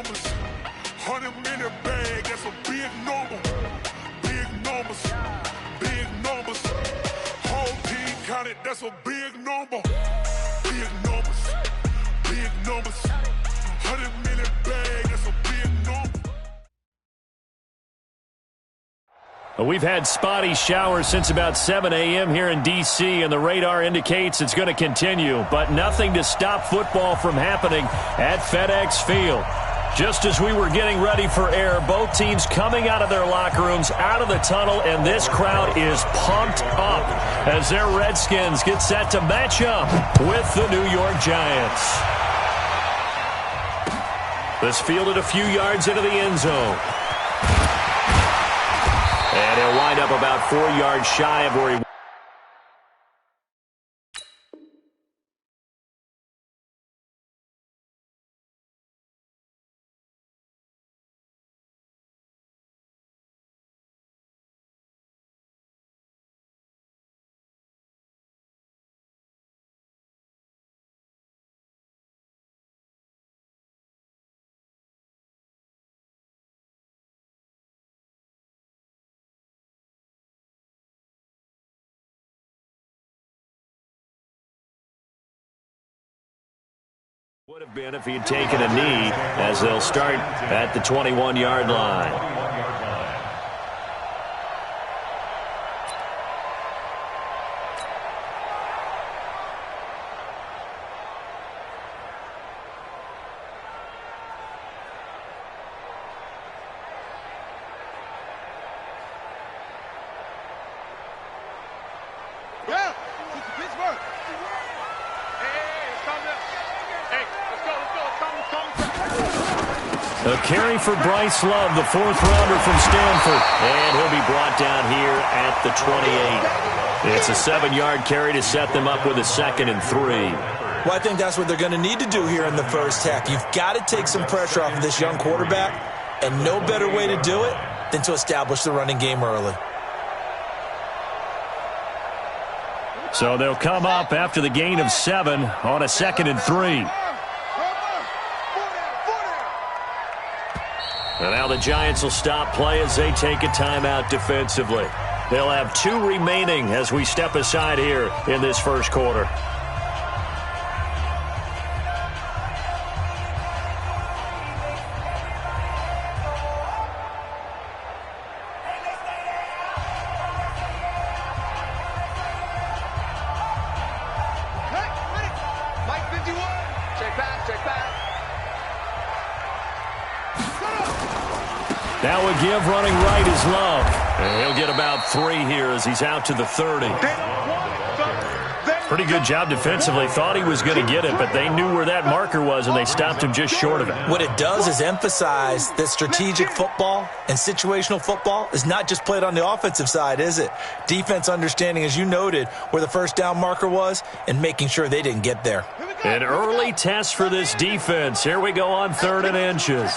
numbers. 100-minute bag, that's a big number. Big numbers, big numbers. Whole team counted, that's a big number. Big numbers, big numbers. 100-minute bag, that's a big number. We've had spotty showers since about 7 a.m. here in D.C., and the radar indicates it's going to continue, but nothing to stop football from happening at FedEx Field. Just as we were getting ready for air, both teams coming out of their locker rooms, out of the tunnel, and this crowd is pumped up as their Redskins get set to match up with the New York Giants. This fielded a few yards into the end zone. And he'll wind up about 4 yards shy of where he was. Would have been if he'd taken a knee, as they'll start at the 21-yard line. Yeah, Pittsburgh. A carry for Bryce Love, the fourth-rounder from Stanford. And he'll be brought down here at the 28. It's a 7-yard carry to set them up with a 2nd and 3. Well, I think that's what they're going to need to do here in the first half. You've got to take some pressure off of this young quarterback, and no better way to do it than to establish the running game early. So they'll come up after the gain of 7 on a 2nd and 3. And now the Giants will stop play as they take a timeout defensively. They'll have 2 remaining as we step aside here in this first quarter. That would give running right is Love. And he'll get about 3 here as he's out to the 30. Pretty good job defensively. Thought he was going to get it, but they knew where that marker was, and they stopped him just short of it. What it does is emphasize that strategic football and situational football is not just played on the offensive side, is it? Defense understanding, as you noted, where the first down marker was and making sure they didn't get there. An early test for this defense. Here we go on 3rd and inches.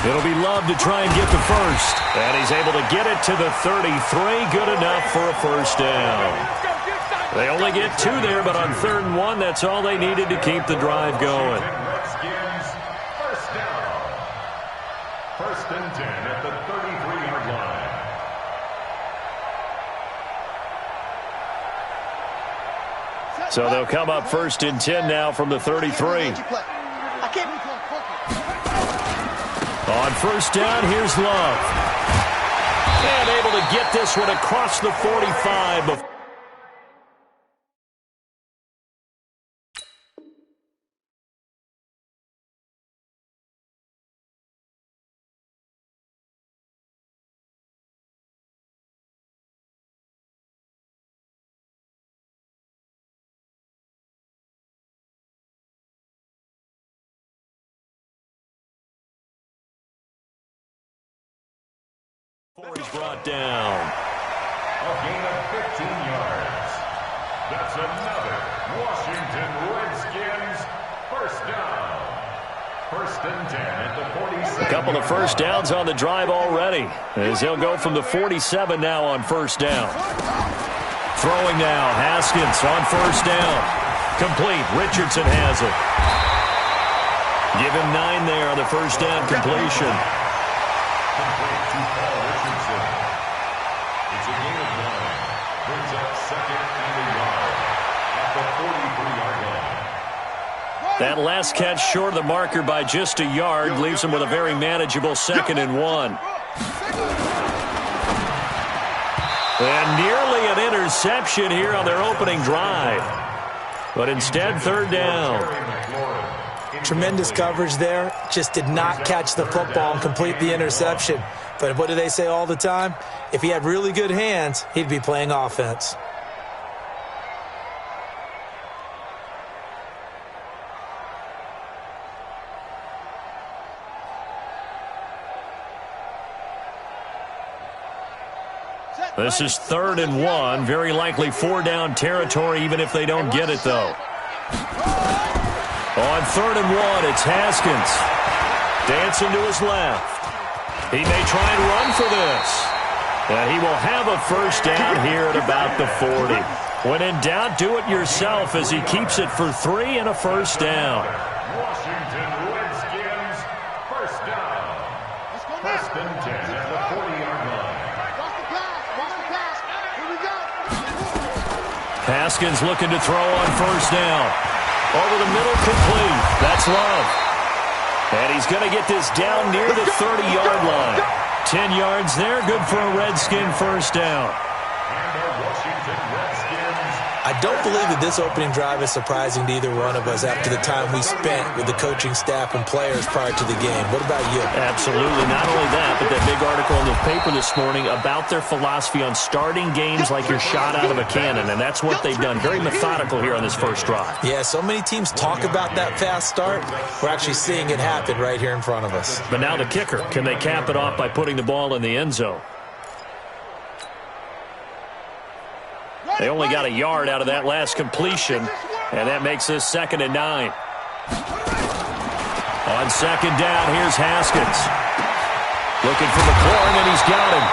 It'll be Love to try and get the first. And he's able to get it to the 33. Good enough for a first down. They only get 2 there, but on 3rd and 1, that's all they needed to keep the drive going. Redskins, first down. 1st and 10 at the 33-yard line. So they'll come up 1st and 10 now from the 33. On 1st down, here's Love. And able to get this one across the 45. He's brought down. A gain of 15 yards. That's another Washington Redskins first down. 1st and 10 at the 47. A couple of first downs on the drive already, as they'll go from the 47 now on 1st down. Throwing now, Haskins on 1st down. Complete. Richardson has it. Give him 9 there on the first down completion. Complete to Paul Richardson. It's a gain of 9. Brings up 2nd and a yard at the 43-yard line. That last catch short of the marker by just a yard leaves him with a very manageable 2nd and 1. And nearly an interception here on their opening drive. But instead, 3rd down. Tremendous coverage there. Just did not catch the football and complete the interception. But what do they say all the time? If he had really good hands, he'd be playing offense. This is 3rd and 1. Very likely 4-down territory, even if they don't get it, though. On 3rd and 1, it's Haskins. Dancing to his left. He may try and run for this. And he will have a first down here at about the 40. When in doubt, do it yourself as he keeps it for 3 and a first down. Washington Redskins, first down. 1st and 10 at the 40-yard line. Haskins looking to throw on first down. Over the middle, complete. That's Love. And he's going to get this down near the 30-yard line. 10 yards there, good for a Redskin first down. And the Washington Redskins. I don't believe that this opening drive is surprising to either one of us after the time we spent with the coaching staff and players prior to the game. What about you? Absolutely. Not only that, but that big article in the paper this morning about their philosophy on starting games like you're shot out of a cannon, and that's what they've done. Very methodical here on this first drive. Yeah, so many teams talk about that fast start. We're actually seeing it happen right here in front of us. But now the kicker. Can they cap it off by putting the ball in the end zone? They only got a yard out of that last completion, and that makes this 2nd and 9. On 2nd down, here's Haskins. Looking for McLaurin, and he's got him.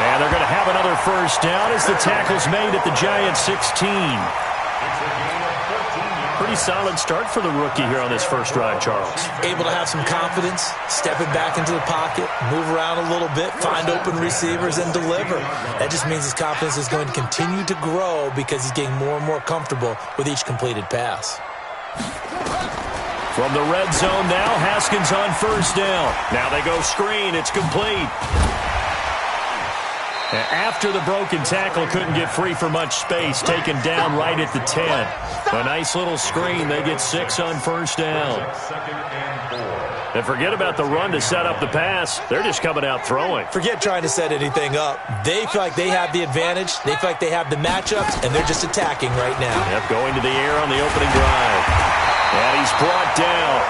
And they're going to have another first down as the tackle's made at the Giants' 16. Pretty solid start for the rookie here on this first drive, Charles. Able to have some confidence, stepping back into the pocket, move around a little bit, find open receivers, and deliver. That just means his confidence is going to continue to grow because he's getting more and more comfortable with each completed pass. From the red zone now, Haskins on first down. Now they go screen. It's complete. After the broken tackle, couldn't get free for much space, taken down right at the 10. A nice little screen. They get 6 on first down. And forget about the run to set up the pass. They're just coming out throwing. Forget trying to set anything up. They feel like they have the advantage. They feel like they have the matchups, and they're just attacking right now. Yep, going to the air on the opening drive. And he's brought down.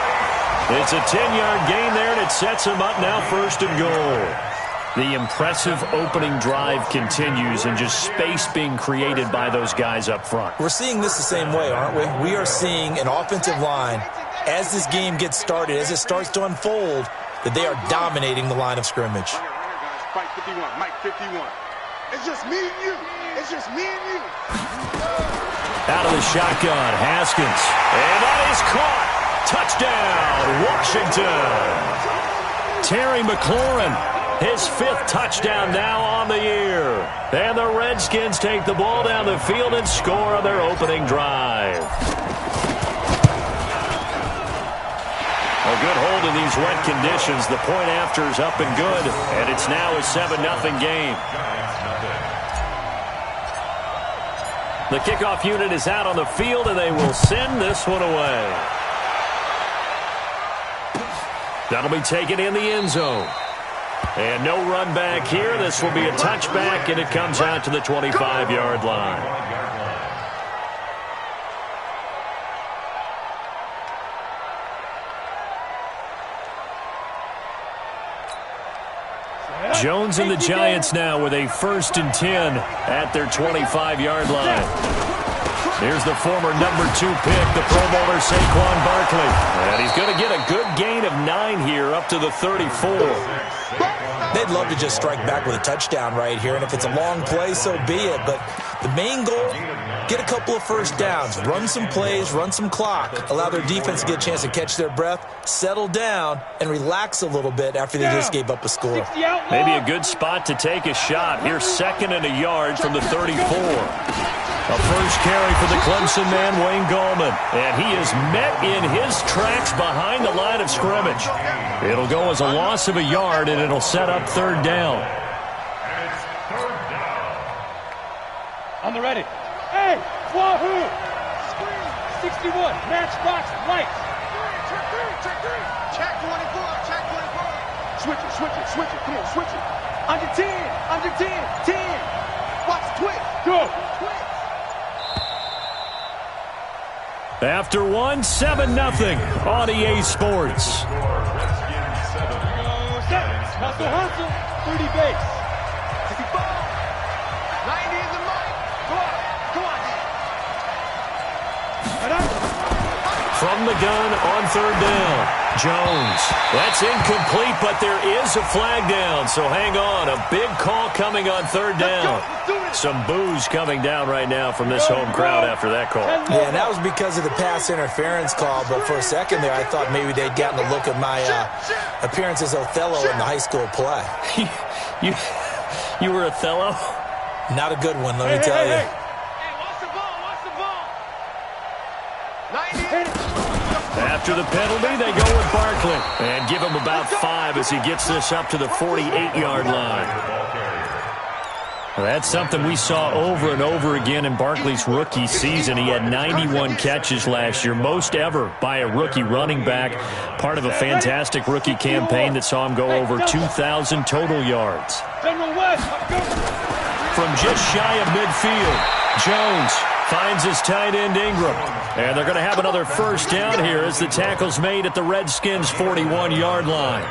It's a 10-yard gain there, and it sets him up now 1st and goal. The impressive opening drive continues and just space being created by those guys up front. We're seeing this the same way, aren't we? We are seeing an offensive line, as this game gets started, as it starts to unfold, that they are dominating the line of scrimmage. Mike 51, Mike 51. It's just me and you. It's just me and you. Out of the shotgun, Haskins. And that is caught. Touchdown, Washington. Terry McLaurin. His 5th touchdown now on the year. And the Redskins take the ball down the field and score on their opening drive. A good hold in these wet conditions. The point after is up and good. And it's now a 7-0 game. The kickoff unit is out on the field, and they will send this one away. That'll be taken in the end zone. And no run back here. This will be a touchback, and it comes out to the 25-yard line. Jones and the Giants now with a 1st and 10 at their 25-yard line. Here's the former number 2 pick, the Pro Bowler Saquon Barkley. And he's going to get a good gain of 9 here up to the 34. They'd love to just strike back with a touchdown right here, and if it's a long play, so be it. But The main goal, get a couple of first downs, run some plays, run some clock, allow their defense to get a chance to catch their breath, settle down, and relax a little bit after they just gave up a score. Maybe a good spot to take a shot. Here's 2nd and a yard from the 34. A first carry for the Clemson man, Wayne Gallman. And he is met in his tracks behind the line of scrimmage. It'll go as a loss of a yard, and it'll set up 3rd down. And it's 3rd down. On the ready. Hey, Wahoo! 61, matchbox, lights. Check 24, check 24. Switch it. Come on, switch it. Under 10, 10. Watch twitch. Go. Twitch. After 1, 7-0 on EA Sports. Redskins 7. Hustle. 30 base. 64. 90 in the mic. Go on. From the gun on 3rd down. Jones. That's incomplete, but there is a flag down, so hang on. A big call coming on 3rd down. Some boos coming down right now from this home crowd after that call. Yeah, and that was because of the pass interference call, but for a second there I thought maybe they'd gotten a look at my appearance as Othello in the high school play. You were Othello? Not a good one, let me tell you. Hey, watch the ball. 90. After the penalty, they go with Barkley and give him about 5 as he gets this up to the 48-yard line. Well, that's something we saw over and over again in Barkley's rookie season. He had 91 catches last year, most ever by a rookie running back, part of a fantastic rookie campaign that saw him go over 2,000 total yards. From just shy of midfield, Jones finds his tight end Ingram. And they're going to have another first down here as the tackle's made at the Redskins' 41-yard line.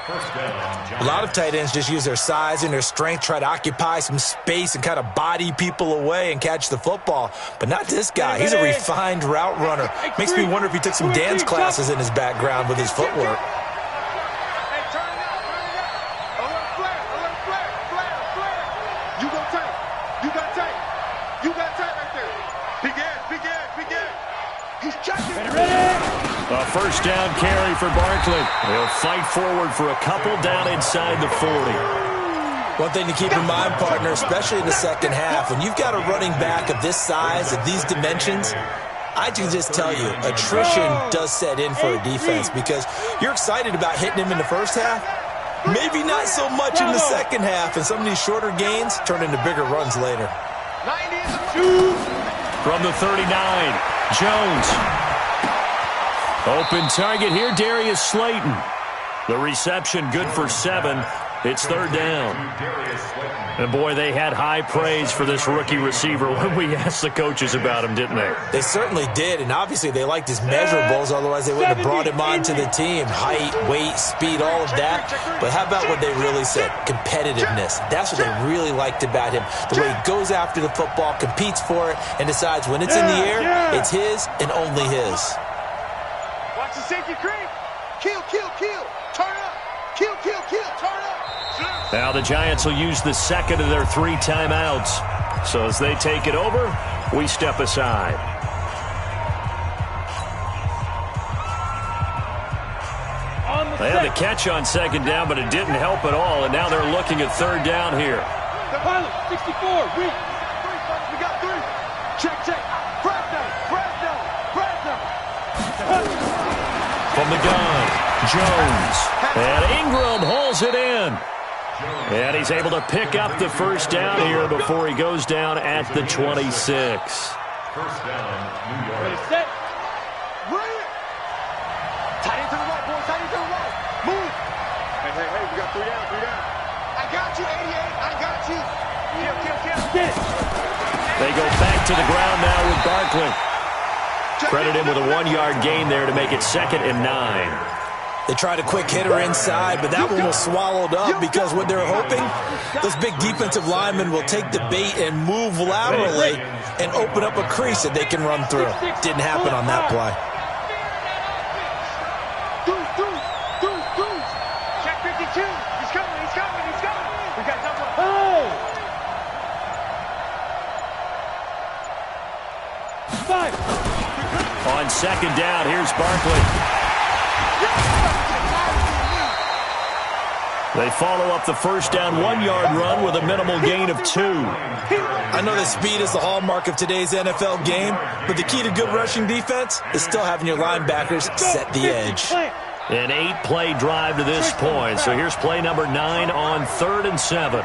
A lot of tight ends just use their size and their strength, try to occupy some space and kind of body people away and catch the football. But not this guy. He's a refined route runner. Makes me wonder if he took some dance classes in his background with his footwork. Hey, turn it out. A little flare. You got tight right there. Big Ed. He's checking. A first down carry for Barkley. He'll fight forward for a couple down inside the 40. One thing to keep in mind, partner, especially in the second half, when you've got a running back of this size, of these dimensions, I can just tell you, attrition does set in for a defense because you're excited about hitting him in the first half. Maybe not so much in the second half, and some of these shorter gains turn into bigger runs later. 90. From the 39, Jones. Open target here, Darius Slayton. The reception good for 7. It's 3rd down. And, boy, they had high praise for this rookie receiver when we asked the coaches about him, didn't they? They certainly did, and obviously they liked his measurables, otherwise they wouldn't have brought him onto the team. Height, weight, speed, all of that. But how about what they really said? Competitiveness. That's what they really liked about him. The way he goes after the football, competes for it, and decides when it's in the air, it's his and only his. Watch the safety creep. Kill. Turn up. Kill. Turn up. Now the Giants will use the second of their 3 timeouts. So as they take it over, we step aside. They had the catch on 2nd down, but it didn't help at all, and now they're looking at 3rd down here. The pilot, 64, weak. We got 3. Check. Fresno. From the gun, Jones. And Ingram hauls it in. And he's able to pick up the first down here before he goes down at the 26. First down, New York. Ready, set. Bring it. Tight end to the right, boys. Tight end to the right. Move. Hey, we got 3 down. I got you, 88. I got you. Kill. Get it. They go back to the ground now with Barkley. Credit him with a 1-yard gain there to make it 2nd and 9. They tried a quick hitter inside, but that one was swallowed up because what they're hoping, those big defensive linemen will take the bait and move laterally and open up a crease that they can run through. Didn't happen on that play. Check 52. He's coming. We got double. Oh! 5. On second down, here's Barkley. They follow up the first down 1-yard run with a minimal gain of 2. I know that speed is the hallmark of today's NFL game, but the key to good rushing defense is still having your linebackers set the edge. An 8-play drive to this point. So here's play number 9 on 3rd and 7.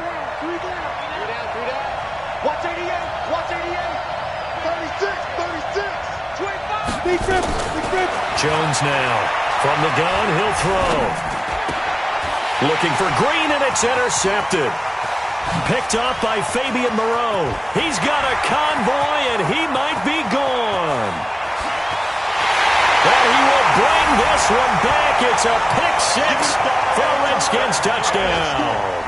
Watch 88. Watch 88. 36. 25. Big rip. Jones now. From the gun, he'll throw. Looking for Green, and it's intercepted. Picked off by Fabian Moreau. He's got a convoy, and he might be gone. And he will bring this one back. It's a pick 6 for a Redskins touchdown.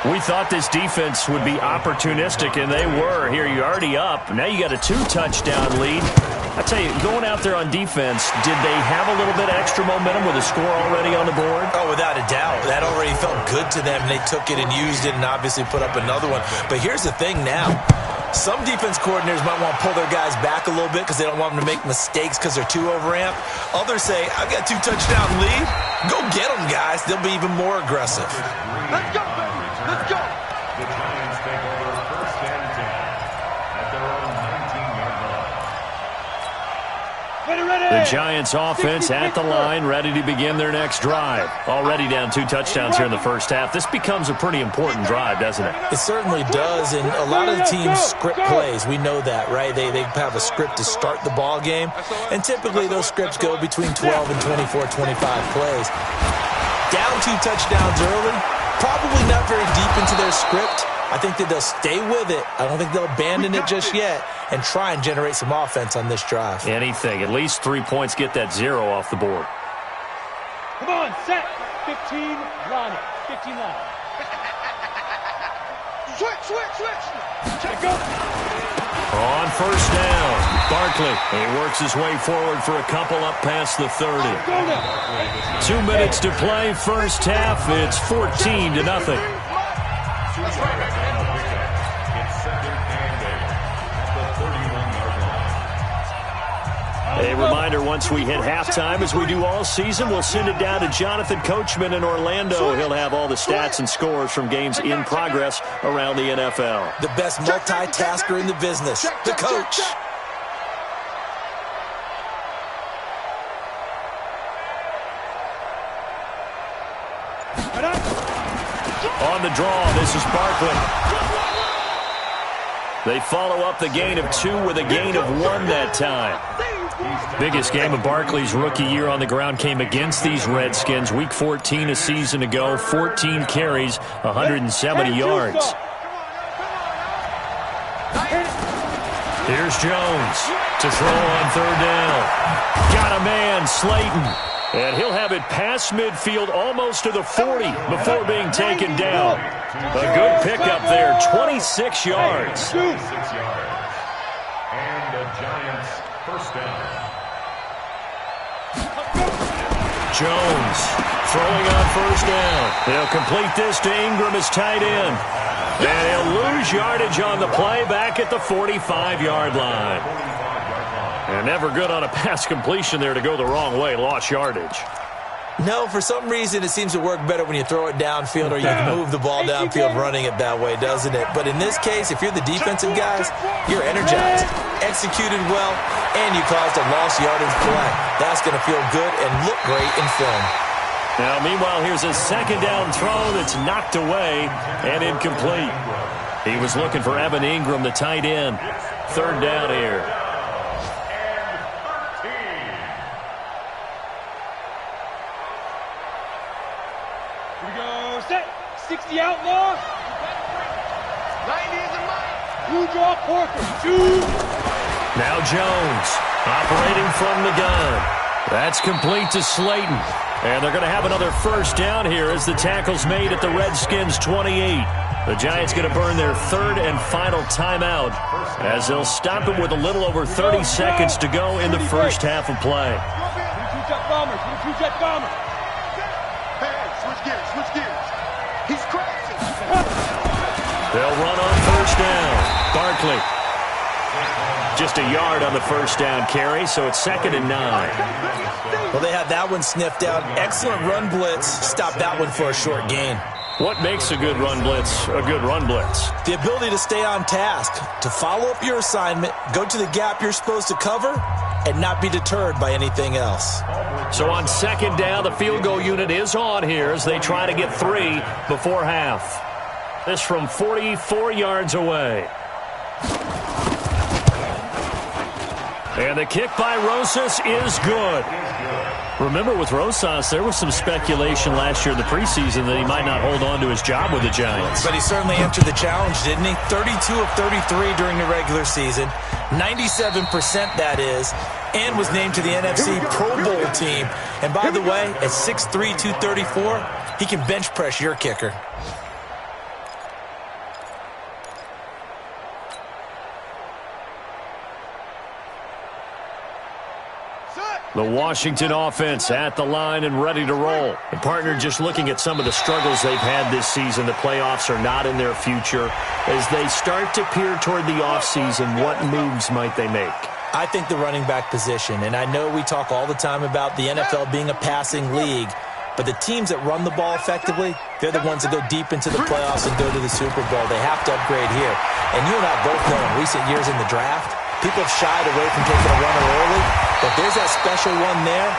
We thought this defense would be opportunistic, and they were. Here, you're already up. Now you got a 2-touchdown lead. I tell you, going out there on defense, did they have a little bit of extra momentum with a score already on the board? Oh, without a doubt. That already felt good to them. They took it and used it and obviously put up another one. But here's the thing now. Some defense coordinators might want to pull their guys back a little bit because they don't want them to make mistakes because they're too overamped. Others say, I've got 2-touchdown lead. Go get them, guys. They'll be even more aggressive. Let's go, baby. Let's go. The Giants take over 1st and 10 at their own 19-yard line. The Giants offense at the line, ready to begin their next drive. Already down 2 touchdowns here in the first half. This becomes a pretty important drive, doesn't it? It certainly does, and a lot of the teams script plays. We know that, right? They have a script to start the ball game, and typically those scripts go between 12 and 24, 25 plays. Down 2 touchdowns early, probably not very deep into their script. I think that they'll stay with it. I don't think they'll abandon it just yet and try and generate some offense on this drive. Anything. At least 3 points, get that 0 off the board. Come on, set. 15, line it. 15 line. Switch. Check go. On first down, Barkley. He works his way forward for a couple up past the 30. Go now. 2 minutes to play, first half. It's 14-0. It's 2nd and 8 at the 31-yard line. A reminder, once we hit halftime, as we do all season, we'll send it down to Jonathan Coachman in Orlando. He'll have all the stats and scores from games in progress around the NFL. The best multitasker in the business, the coach. On the draw, this is Barkley. They follow up the gain of 2 with a gain of 1 that time. Biggest game of Barkley's rookie year on the ground came against these Redskins. Week 14 a season ago, 14 carries, 170 yards. Here's Jones to throw on 3rd down. Got a man, Slayton. And he'll have it past midfield almost to the 40 before being taken down. A good pickup there, 26 yards. 6 yards. And the Giants first down. Jones throwing on first down. They'll complete this to Ingram as tight end. And he'll lose yardage on the play back at the 45-yard line. And never good on a pass completion there to go the wrong way. Lost yardage. No, for some reason it seems to work better when you throw it downfield or you can move the ball downfield running it that way, doesn't it? But in this case, if you're the defensive guys, you're energized, executed well, and you caused a lost yardage play. That's going to feel good and look great in film. Now, meanwhile, here's a second down throw that's knocked away and incomplete. He was looking for Evan Ingram, the tight end. 3rd down here. Here we go, set. 60 outlaw. 90 is a mine. Blue draw Porker. 2. Now Jones operating from the gun. That's complete to Slayton. And they're going to have another first down here as the tackle's made at the Redskins' 28. The Giants going to burn their 3rd and final timeout as they'll stop him with a little over 30 seconds to go in the first half of play. 22-jet bomber. 22-jet bomber. Hey, switch gears. He's crazy. They'll run on first down. Barkley. just a yard on the first down carry, so it's 2nd and 9. Well, they had that one sniffed out. Excellent run blitz. Stop that one for a short gain. What makes a good run blitz a good run blitz? The ability to stay on task, to follow up your assignment, go to the gap you're supposed to cover, and not be deterred by anything else. So on 2nd down, the field goal unit is on here as they try to get 3 before half. This from 44 yards away. And the kick by Rosas is good. Remember, with Rosas, there was some speculation last year in the preseason that he might not hold on to his job with the Giants. But he certainly answered the challenge, didn't he? 32 of 33 during the regular season, 97% that is, and was named to the NFC Pro Bowl team. And by the way, at 6'3", 234, he can bench press your kicker. The Washington offense at the line and ready to roll. The partner just looking at some of the struggles they've had this season. The playoffs are not in their future. As they start to peer toward the offseason, what moves might they make? I think the running back position, and I know we talk all the time about the NFL being a passing league, but the teams that run the ball effectively, they're the ones that go deep into the playoffs and go to the Super Bowl. They have to upgrade here. And you and I both know in recent years in the draft, people have shied away from taking a runner early, but there's that special one there.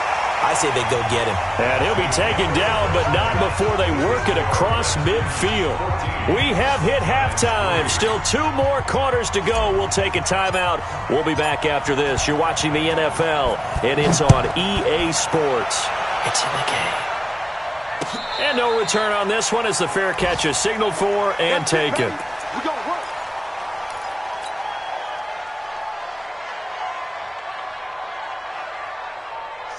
I say they go get him. And he'll be taken down, but not before they work it across midfield. We have hit halftime. Still 2 more quarters to go. We'll take a timeout. We'll be back after this. You're watching the NFL, and it's on EA Sports. It's in the game. And no return on this one as the fair catch is signaled for and taken.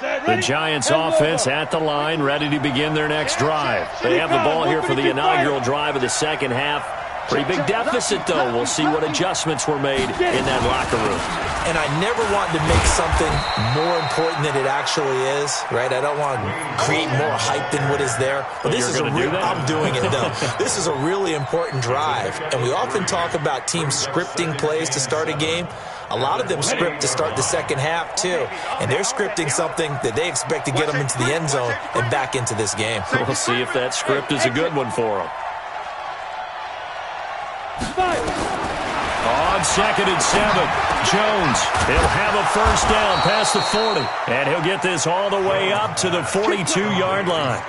The Giants offense at the line, ready to begin their next drive. They have the ball here for the inaugural drive of the second half. Pretty big deficit, though. We'll see what adjustments were made in that locker room. And I never want to make something more important than it actually is, right? I don't want to create more hype than what is there. But this is I'm doing it, though. This is a really important drive. And we often talk about teams scripting plays to start a game. A lot of them script to start the second half, too. And they're scripting something that they expect to get them into the end zone and back into this game. We'll see if that script is a good one for them. On 2nd and 7, Jones, he'll have a first down past the 40. And he'll get this all the way up to the 42-yard line.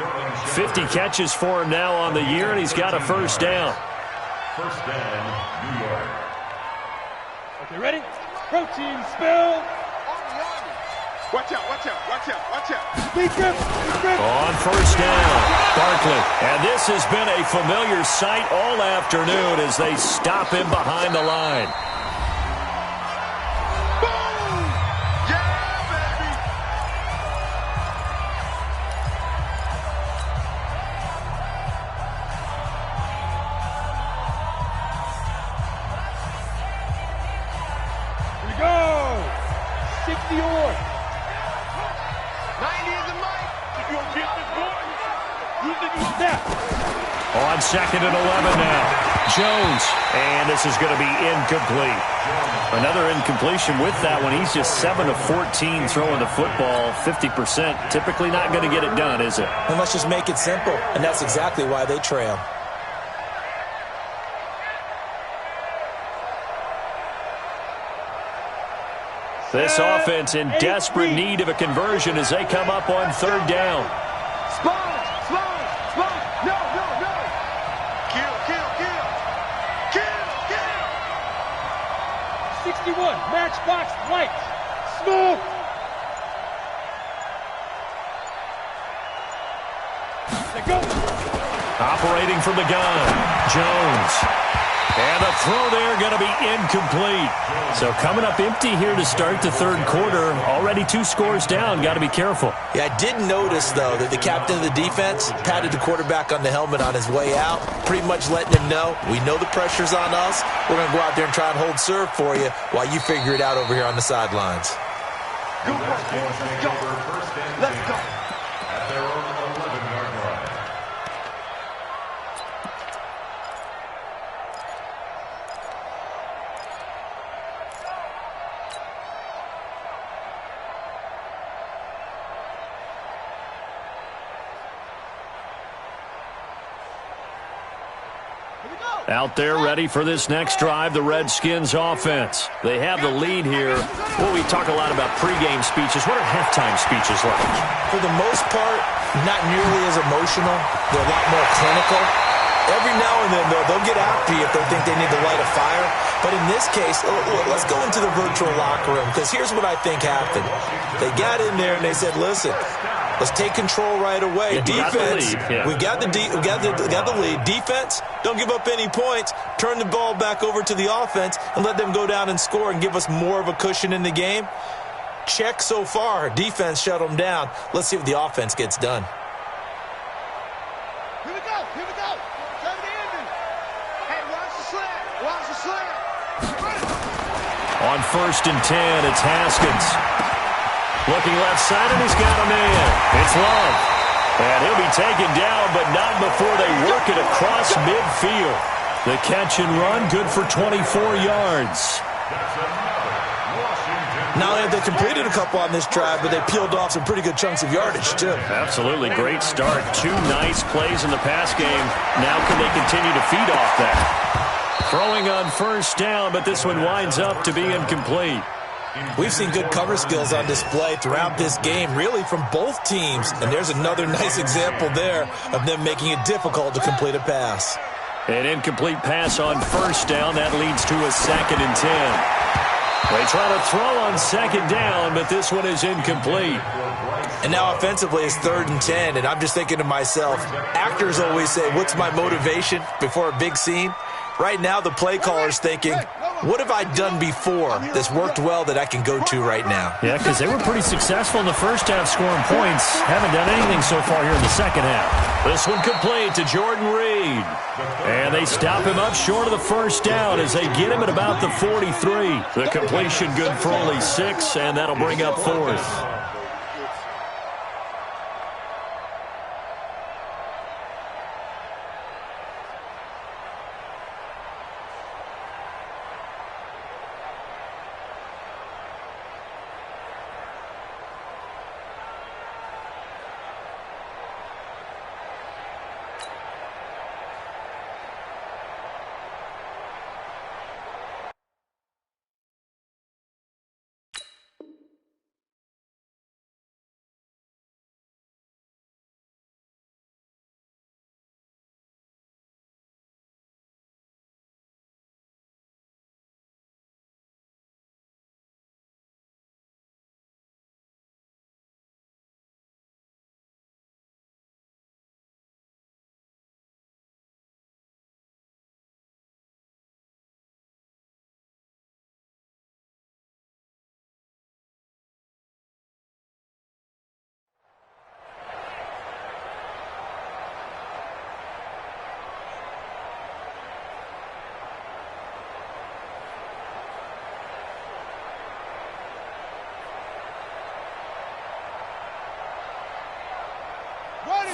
50 catches for him now on the year, and he's got a first down. First down, New York. Okay, ready? Protein spill. Watch out, watch out, watch out, watch out. Speed grip, speed grip. On first down, Barkley. And this has been a familiar sight all afternoon as they stop him behind the line. Boom! Yeah, baby! Here we go. 60 or. 90 is the mic. If you don't get this boy, you think you Snap. On 2nd and 11 now, Jones. And this is going to be incomplete. Another incompletion with that one. He's just 7 of 14 throwing the football, 50%. Typically not going to get it done, is it? And let's just make it simple. And that's exactly why they trail. This offense in desperate need of a conversion as they come up on 3rd down. Sponge, sponge, sponge. No, no, no. Kill, kill, kill. Kill, kill. 61, matchbox light. Smoke. Let go. Operating from the gun, Jones. And the throw there going to be incomplete. So coming up empty here to start the 3rd quarter. Already 2 scores down. Got to be careful. Yeah, I did notice, though, that the captain of the defense patted the quarterback on the helmet on his way out, pretty much letting him know, we know the pressure's on us. We're going to go out there and try and hold serve for you while you figure it out over here on the sidelines. Good work, boys. Let's go. Let's go. At their own 11-yard line. Out there ready for this next drive, the Redskins offense. They have the lead here. Well, we talk a lot about pregame speeches. What are halftime speeches like? For the most part, not nearly as emotional. They're a lot more clinical. Every now and then, they'll get after you if they think they need to light a fire. But in this case, let's go into the virtual locker room, because here's what I think happened. They got in there and they said, listen, let's take control right away. Defense, we got the lead. Defense, don't give up any points. Turn the ball back over to the offense and let them go down and score and give us more of a cushion in the game. Check so far. Defense shut them down. Let's see what the offense gets done. Here we go. Turn the ending. Hey, watch the slant. On 1st and 10, it's Haskins. Looking left side, and he's got a man. It's Love. And he'll be taken down, but not before they work it across midfield. The catch and run, good for 24 yards. Not only have they completed a couple on this drive, but they peeled off some pretty good chunks of yardage, too. Absolutely. Great start. 2 nice plays in the pass game. Now can they continue to feed off that? Throwing on 1st down, but this one winds up to be incomplete. We've seen good cover skills on display throughout this game, really from both teams. And there's another nice example there of them making it difficult to complete a pass. An incomplete pass on 1st down. That leads to a 2nd and 10. They try to throw on 2nd down, but this one is incomplete. And now offensively it's 3rd and 10, and I'm just thinking to myself, actors always say, what's my motivation before a big scene? Right now the play caller's thinking, what have I done before that's worked well that I can go to right now? Yeah, because they were pretty successful in the first half scoring points. Haven't done anything so far here in the second half. This one complete to Jordan Reed. And they stop him up short of the 1st down as they get him at about the 43. The completion good for only 6, and that'll bring up 4th.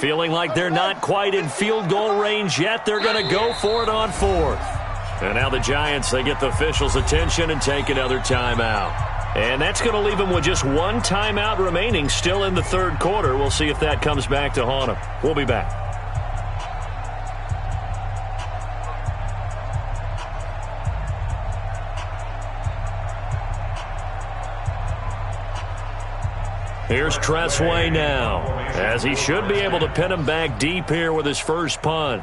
Feeling like they're not quite in field goal range yet. They're going to go for it on 4th. And now the Giants, they get the officials' attention and take another timeout. And that's going to leave them with just 1 timeout remaining still in the 3rd quarter. We'll see if that comes back to haunt them. We'll be back. Here's Tressway now, as he should be able to pin him back deep here with his first punt.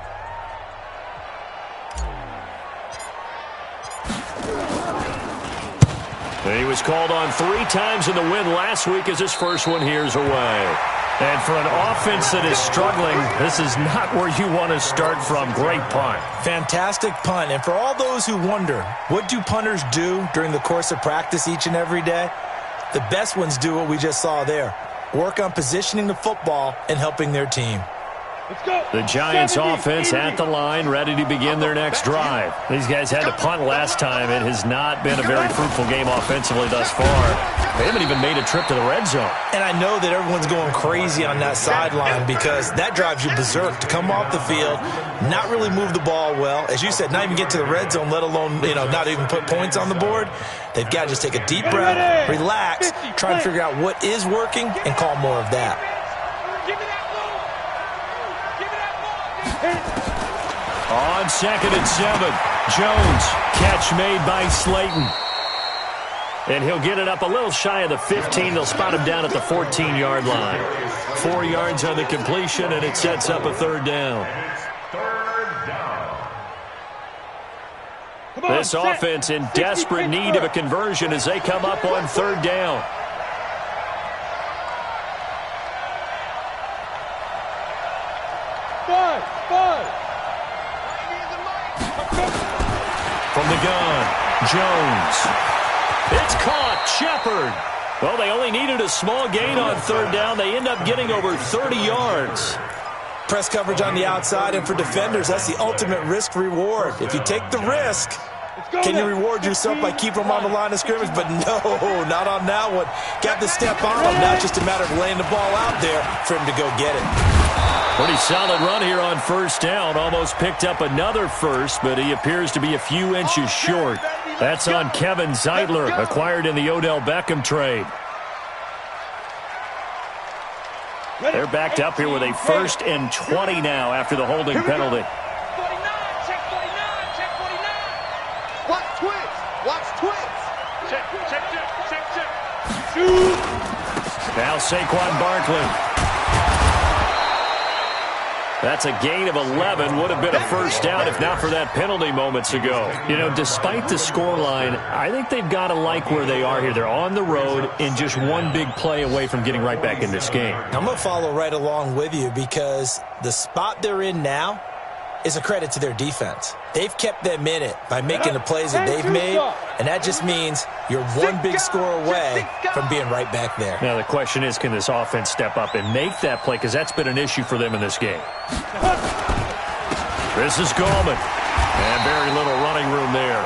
And he was called on 3 times in the win last week as his first one here's away. And for an offense that is struggling, this is not where you want to start from. Great punt. Fantastic punt. And for all those who wonder, what do punters do during the course of practice each and every day? The best ones do what we just saw there. Work on positioning the football and helping their team. The Giants offense at the line, ready to begin their next drive. These guys had to punt last time. It has not been a very fruitful game offensively thus far. They haven't even made a trip to the red zone. And I know that everyone's going crazy on that sideline because that drives you berserk to come off the field, not really move the ball well. As you said, not even get to the red zone, let alone, not even put points on the board. They've got to just take a deep breath, relax, try and figure out what is working and call more of that. On 2nd and 7, Jones, catch made by Slayton. And he'll get it up a little shy of the 15. They'll spot him down at the 14-yard line. 4 yards on the completion, and it sets up a 3rd down. This offense in desperate need of a conversion as they come up on 3rd down. From the gun, Jones. It's caught. Shepard. Well, they only needed a small gain on 3rd down. They end up getting over 30 yards. Press coverage on the outside, and for defenders, that's the ultimate risk-reward. If you take the risk, can you reward yourself by keeping them on the line of scrimmage? But no, not on that one. Got to step on them. Now it's just a matter of laying the ball out there for him to go get it. Pretty solid run here on 1st down. Almost picked up another first, but he appears to be a few inches short. That's on Kevin Zeitler, acquired in the Odell Beckham trade. They're backed up here with a 1st and 20 now after the holding penalty. 49, check 49, check 49. Watch twins, watch twins. Check. Shoot. Now Saquon Barkley. That's a gain of 11. Would have been a 1st down if not for that penalty moments ago. You know, despite the scoreline, I think they've got to like where they are here. They're on the road and just one big play away from getting right back in this game. I'm going to follow right along with you because the spot they're in now is a credit to their defense. They've kept them in it by making the plays that they've made, and that just means you're one big score away from being right back there. Now the question is, can this offense step up and make that play? Because that's been an issue for them in this game. This is Gallman. And very little running room there.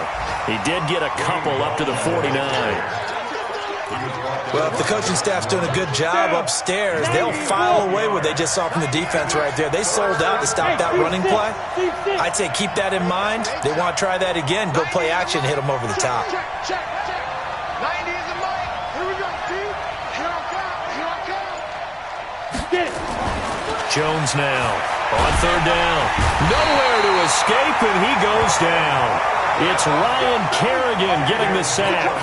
He did get a couple up to the 49. Well, if the coaching staff's doing a good job upstairs, they'll file away what they just saw from the defense right there. They sold out to stop that running play. I'd say keep that in mind. They want to try that again. Go play action, hit them over the top. Check. 90 is the mic. Here we go, team. Here I come. Jones now on 3rd down. Nowhere to escape, and he goes down. It's Ryan Kerrigan getting the sack.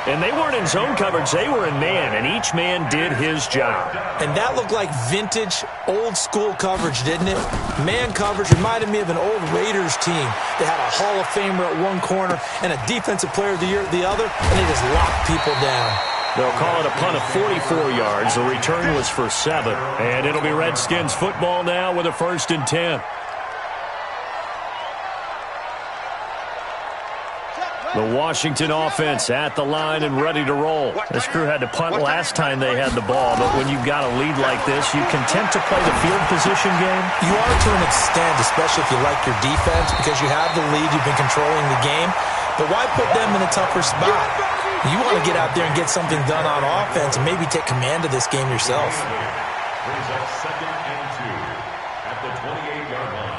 And they weren't in zone coverage. They were in man, and each man did his job. And that looked like vintage, old-school coverage, didn't it? Man coverage reminded me of an old Raiders team. They had a Hall of Famer at one corner and a Defensive Player of the Year at the other, and they just locked people down. They'll call it a punt of 44 yards. The return was for 7. And it'll be Redskins football now with a 1st and 10. The Washington offense at the line and ready to roll. This crew had to punt last time they had the ball, but when you've got a lead like this, you content to play the field position game? You are to an extent, especially if you like your defense, because you have the lead, you've been controlling the game. But why put them in a tougher spot? You want to get out there and get something done on offense and maybe take command of this game yourself. Brings up 2nd and 2 at the 28-yard line.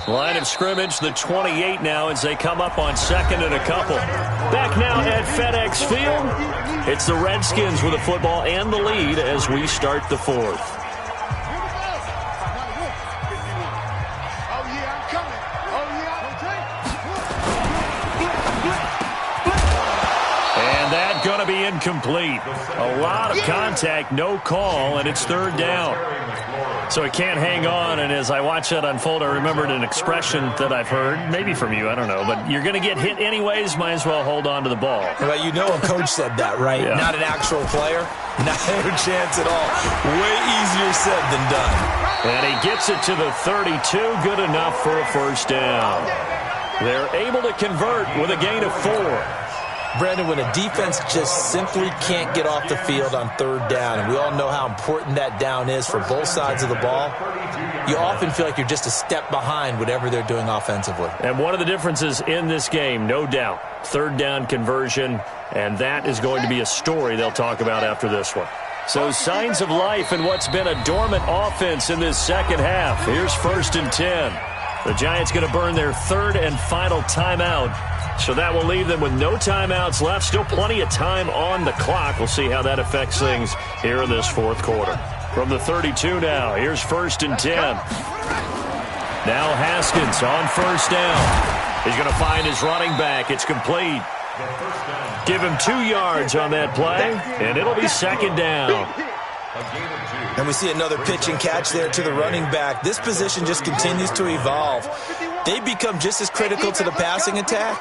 Line of scrimmage, the 28 now as they come up on 2nd and a couple. Back now at FedEx Field, it's the Redskins with the football and the lead as we start the 4th. And that going to be incomplete. A lot of contact, no call, and it's 3rd down. So he can't hang on, and as I watch that unfold, I remembered an expression that I've heard, maybe from you, I don't know, but you're going to get hit anyways, might as well hold on to the ball. Well, you know a coach said that, right? Yeah. Not an actual player. Not a chance at all. Way easier said than done. And he gets it to the 32, good enough for a 1st down. They're able to convert with a gain of 4. Brandon, when a defense just simply can't get off the field on 3rd down, and we all know how important that down is for both sides of the ball, you often feel like you're just a step behind whatever they're doing offensively. And one of the differences in this game, no doubt, 3rd down conversion, and that is going to be a story they'll talk about after this one. So signs of life in what's been a dormant offense in this second half. Here's 1st and 10. The Giants going to burn their 3rd and final timeout. So that will leave them with no timeouts left. Still plenty of time on the clock. We'll see how that affects things here in this 4th quarter. From the 32 now, here's 1st and 10. Now Haskins on first down. He's going to find his running back. It's complete. Give him 2 yards on that play, and it'll be second down. And we see another pitch and catch there to the running back. This position just continues to evolve. They become just as critical to the passing attack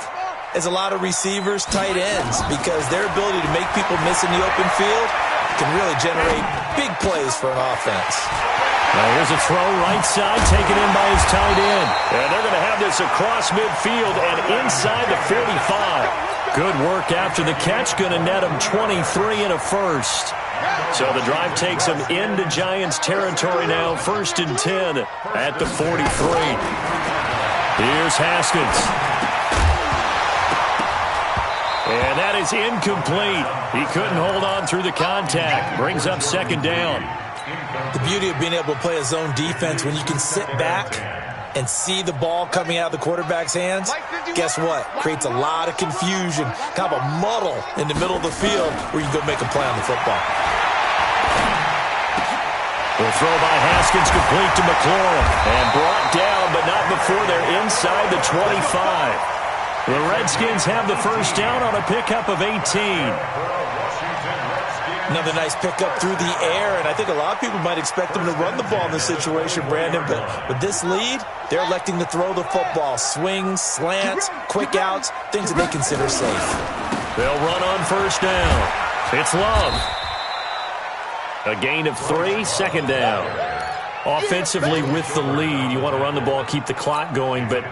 as a lot of receivers, tight ends, because their ability to make people miss in the open field can really generate big plays for an offense. Now here's a throw right side, taken in by his tight end. And they're going to have this across midfield and inside the 45. Good work after the catch, going to net him 23 and a first. So the drive takes him into Giants territory now, 1st and 10 at the 43. Here's Haskins. And that is incomplete. He couldn't hold on through the contact. Brings up second down. The beauty of being able to play a zone defense when you can sit back and see the ball coming out of the quarterback's hands, guess what? Creates a lot of confusion, kind of a muddle in the middle of the field where you go make a play on the football. The throw by Haskins complete to McLaurin. And brought down, but not before they're inside the 25. The Redskins have the first down on a pickup of 18. Another nice pickup through the air, and I think a lot of people might expect them to run the ball in this situation, Brandon, but with this lead, they're electing to throw the football. Swings, slants, quick outs, things that they consider safe. They'll run on first down. It's Love. A gain of 3, second down. Offensively with the lead, you want to run the ball, keep the clock going, but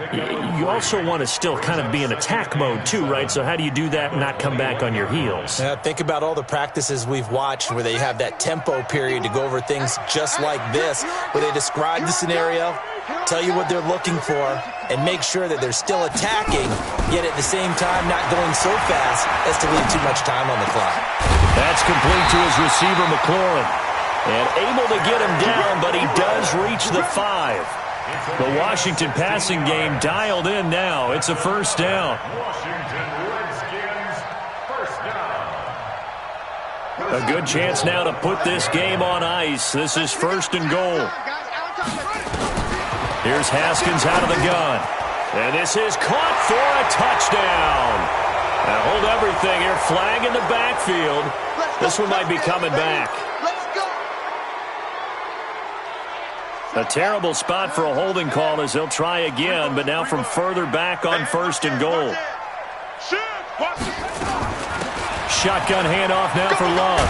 you also want to still kind of be in attack mode too, right? So how do you do that and not come back on your heels? Think about all the practices we've watched where they have that tempo period to go over things just like this, where they describe the scenario, tell you what they're looking for, and make sure that they're still attacking, yet at the same time not going so fast as to leave too much time on the clock. That's complete to his receiver, McLaurin. And able to get him down, but he does reach the 5. The Washington passing game dialed in now. It's a first down. A good chance now to put this game on ice. This is 1st and goal. Here's Haskins out of the gun. And this is caught for a touchdown. Now hold everything here. Flag in the backfield. This one might be coming back. A terrible spot for a holding call as they'll try again, but now from further back on 1st and goal. Shotgun handoff now for Love.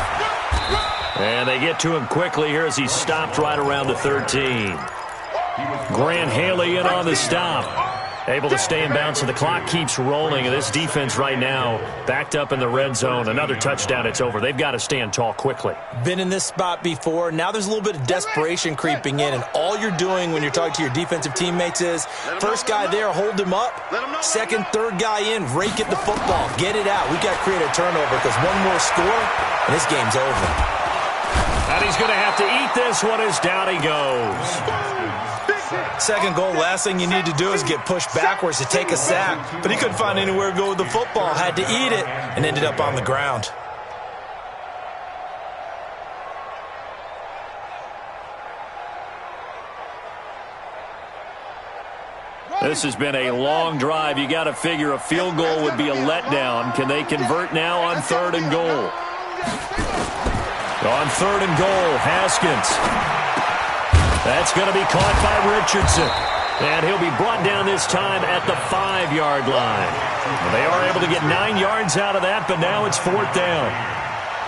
And they get to him quickly here as he's stopped right around the 13. Grant Haley in on the stop. Able to stay in bounds, so the clock keeps rolling. And this defense right now backed up in the red zone. Another touchdown, it's over. They've got to stand tall quickly. Been in this spot before. Now there's a little bit of desperation creeping in. And all you're doing when you're talking to your defensive teammates is, first guy there, hold him up. Second, third guy in, rake at the football. Get it out. We've got to create a turnover because one more score, and this game's over. And he's going to have to eat this one as down he goes. Second goal, last thing you need to do is get pushed backwards to take a sack. But he couldn't find anywhere to go with the football, had to eat it, and ended up on the ground. This has been a long drive. You got to figure a field goal would be a letdown. Can they convert now on 3rd and goal? On 3rd and goal, Haskins. That's going to be caught by Richardson. And he'll be brought down this time at the 5-yard line. They are able to get 9 yards out of that, but now it's 4th down.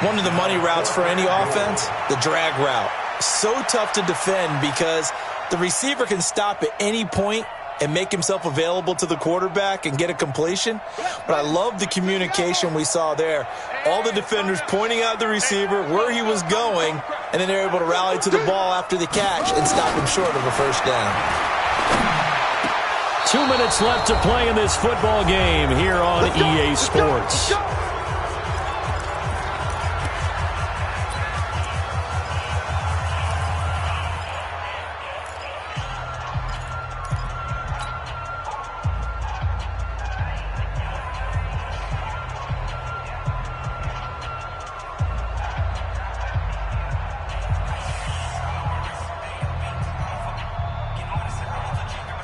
One of the money routes for any offense, the drag route. So tough to defend because the receiver can stop at any point and make himself available to the quarterback and get a completion. But I love the communication we saw there. All the defenders pointing out the receiver, where he was going, and then they're able to rally to the ball after the catch and stop him short of a first down. 2 minutes left to play in this football game here on EA Sports.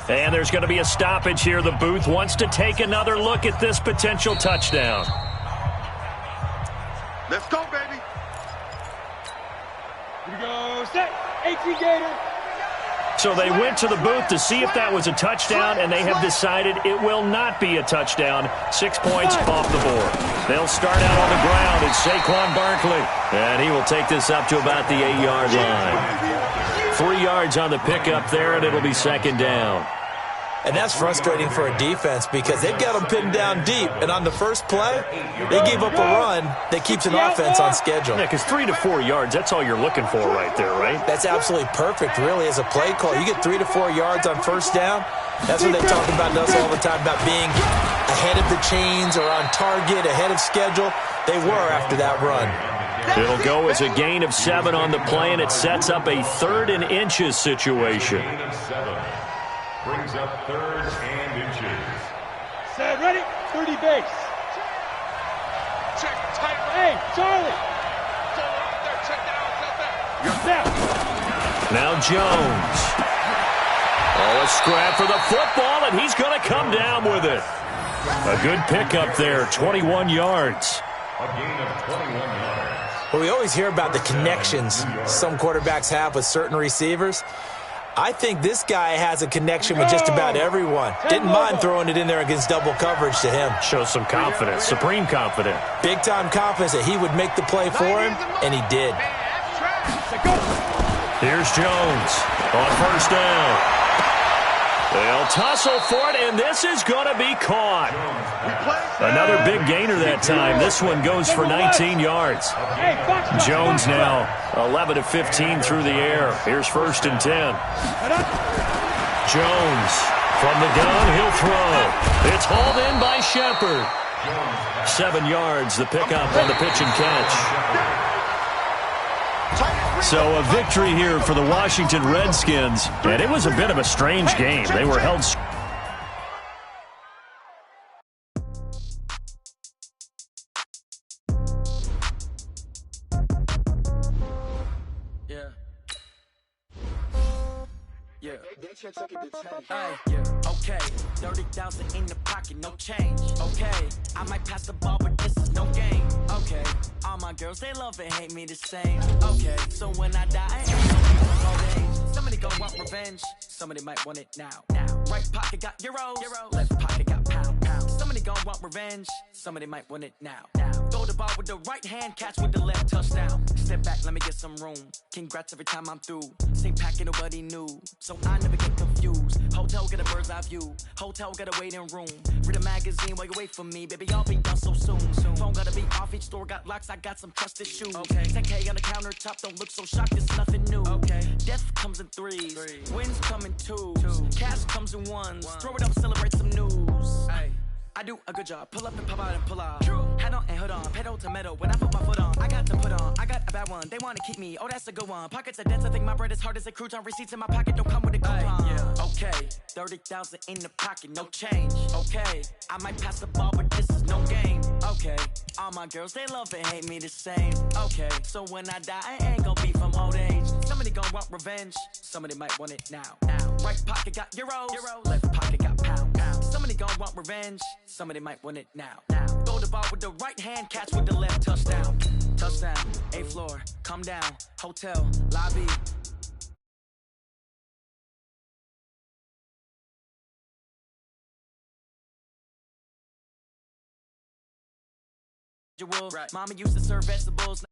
And there's going to be a stoppage here. The booth wants to take another look at this potential touchdown. Let's go, baby. Here we go. Set. 18 Gator. So they went to the booth to see if that was a touchdown, and they have decided it will not be a touchdown. 6 points off the board. They'll start out on the ground. It's Saquon Barkley, and he will take this up to about the 8-yard line. 3 yards on the pickup there, and it'll be second down. And that's frustrating for a defense because they've got them pinned down deep. And on the first play, they gave up a run that keeps an offense on schedule. Yeah, because 3 to 4 yards, that's all you're looking for right there, right? That's absolutely perfect, really, as a play call. You get 3 to 4 yards on first down. That's what they talk about to us all the time, about being ahead of the chains or on target, ahead of schedule. They were after that run. It'll go as a gain of 7 on the play, and it sets up a 3rd and inches situation. Gain of 7. Brings up 3rd and inches. Set. Ready. 30 base. Check. Tight. Hey, Charlie. Check down. You're set. Now Jones. Oh, a scrap for the football, and he's going to come down with it. A good pickup there, 21 yards. A gain of 21 yards. Well, we always hear about the connections some quarterbacks have with certain receivers. I think this guy has a connection with just about everyone. Didn't mind throwing it in there against double coverage to him. Shows some confidence, supreme confidence. Big-time confidence that he would make the play for him, and he did. Here's Jones on first down. They'll tussle for it, and this is going to be caught. Another big gainer that time. This one goes for 19 yards. Jones now 11 of 15 through the air. Here's 1st and 10. Jones from the gun, he'll throw. It's hauled in by Shepard. 7 yards, the pickup on the pitch and catch. So a victory here for the Washington Redskins, and it was a bit of a strange game. They were held. Okay, 30,000 in the pocket, no change. Okay, I might pass the ball, but this is no game. Okay, all my girls, they love and hate me the same. Okay, so when I die, somebody gon' want revenge. Somebody might want it now. Right pocket got euros, left pocket got pounds. Somebody gon' want revenge. Somebody might want it now. Throw the ball with the right hand, catch with the left, touchdown. Step back, let me get some room. Congrats every time I'm through. Same packet, nobody knew, so I never get confused. Hotel get a bird's eye view. Hotel got a waiting room. Read a magazine while you wait for me, baby. I'll be done so soon. Phone gotta be off. Each store got locks. I got some trusted shoes. Okay. 10K on the countertop. Don't look so shocked. It's nothing new. Okay. Death comes in threes. Wins come in twos. Cash comes in ones. Throw it up, celebrate some news. Ay. I do a good job. Pull up and pop out and pull out. Hat on and hood on. Pedal to metal. When I put my foot on, I got to put on. I got a bad one. They want to keep me. Oh, that's a good one. Pockets are dense. I think my bread is hard as a crouton. Receipts in my pocket don't come with a coupon. Okay. 30,000 in the pocket. No change. Okay. I might pass the ball, but this is no game. Okay. All my girls, they love and hate me the same. Okay. So when I die, I ain't gonna be from old age. Somebody gonna want revenge. Somebody might want it now. Right pocket got euros. Left pocket got pounds. Somebody gonna want revenge. Somebody might want it now. Throw the ball with the right hand, catch with the left, touchdown. Touchdown, 8th floor, come down, hotel, lobby. Right. Mama used to serve vegetables.